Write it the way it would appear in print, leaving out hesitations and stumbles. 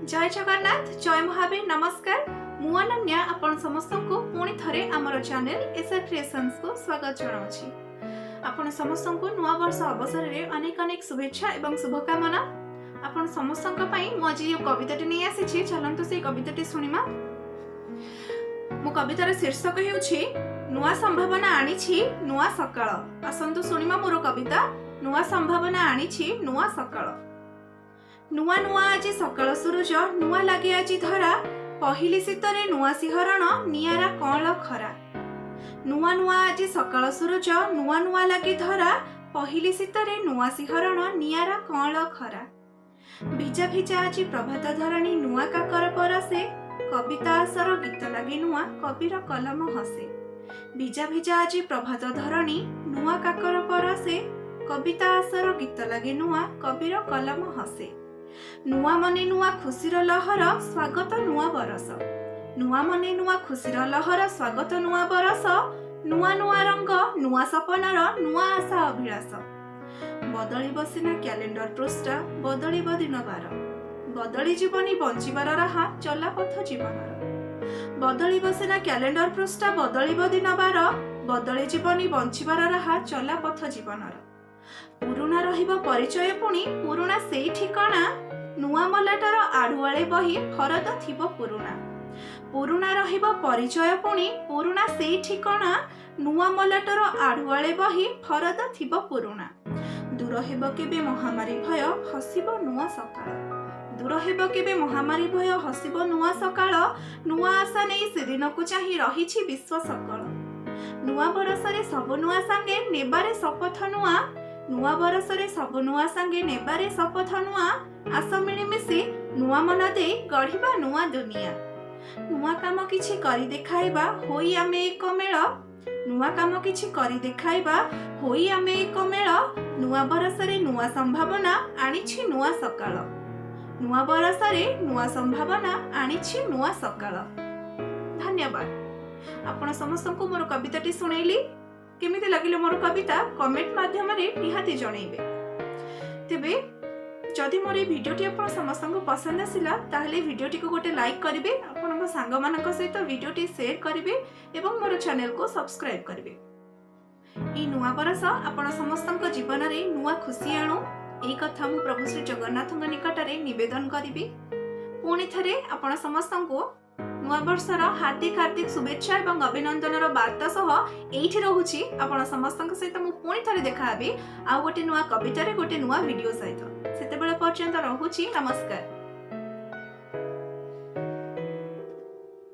जय जगन्नाथ जय महावीर नमस्कार मु अनन्या आपण समस्त को पुणी थरे आमर चैनल एसआर क्रिएशंस को स्वागत जनाउछि। आपण समस्त को नवा वर्ष अवसर रे अनेक अनेक शुभेच्छा एवं शुभकामना। आपण समस्त पई मु आज यो कविताटी नै आसीछि, चलंतु से कविताटी सुनिमा। मो कवितार शीर्षक हेउछि नुआ संभावना आनिछि नुआ सकाळ। आसंतु सुनिमा मोर कविता नुआ संभावना आनिछि नुआ सकाळ। नुआ नुआ आज सकाळ सूरज नुआ लागे आज धरा, पहिली शीतरे नुआ सिहरण नियारा कळ खरा। नुआ नुआ आज सकाळ सूरज नुआ नुआ लागे धरा, पहिली शीतरे नुआ सिहरण नियारा कळ खरा। भिजा भिजा आज प्रभात धरणी नुआ काकर परसे, कविता आसर गीत लागे नुआ कविर कलम हसे। भिजा भिजा आज प्रभात धरणी नुआ काकर परसे, कविता आसर गीत लागे नुआ कविर कलम हसे। नुआ मने नुआ खुशीर लहर स्वागत नुआ बरस। नुआ मने नुआ खुशीर लहर स्वागत नुआ बरस। नुआ नुआ रंग नुआ सपनार नुआ आशा अभिलाष। बदलिब सिना क्यालेंडर पृष्ठ बदलिब दिन बार, बदली जीवनी बंचिबार राह चला पथ जीवनर। बदलिब सिना क्यालेंडर पृष्ठ बदलिब दिन बार, बदली जीवनी बंचिबार राह चला पथ जीवनर। पुरुणा रहिबो परिचय पुणी पुरुणा सेई ठिकाना, नुआ मलाटर आडुआळे बही फरद थिबो पुरुणा। पुरुणा रहिबो परिचय पुणी पुरुणा सेई ठिकाना, नुआ मलाटर आडुआळे बही फरद थिबो पुरुणा। दूर हेबो केबे महामारी भय हसिबो नुआ सकाळ। दूर हेबो केबे महामारी भय हसिबो नुआ सकाळ। नुआ आशा नेई सेदिनकु चाहि रहिछि विश्व सकळ। नुआ बरसरे सब नुआ संगे नेबारे शपथ नुआ, नुआ बरसरे सब नुआ संगे नेबारे शपथ नुआ। आस मिलिमिशि नुआ मन दे गढ़िबा नुआ दुनिया। नुआ काम किछि करि देखाइबा होई आमे एक मेळ। नुआ काम किछि करि देखाइबा होई आमे एक मेळ। नुआ बरसरे नुआ संभावना आनिछि नुआ सकाळ। नुआ बरसरे नुआ संभावना आनिछि नुआ सकाळ। धन्यवाद। आपण समस्त को मोर कविताटी सुनैली। केमिति लागिले मोर कविता कमेंट माध्यम रे निहाती जणैबे। तेबे जदि मोर भिडियोटी आपण समस्त को पसंद आसिला ताहले भिडियोटी को गोटे लाइक करिवे, आपन सांग मानक सहित भिडियोटी शेयर करिवे एवं मोर चैनल को सब्सक्राइब करिवे। ई नुआ बरस आपण समस्त जीवन रे नुआ खुशी आणु, एई कथा मु प्रभु श्री जगन्नाथ निकट रे निवेदन करिवे। पुणी थरे आपण समस्त को नुआ वर्षर हार्दिक हार्दिक शुभेच्छा एवं अभिनंदन वार्ता सह एठी रहुछि। आपण समस्त सहित मु पुणी थरे देखा हेबी आ गोटे नुआ कविता रे गोटे नुआ वीडियो सहित। सेते बेले पर्यंत रहुछि। नमस्कार।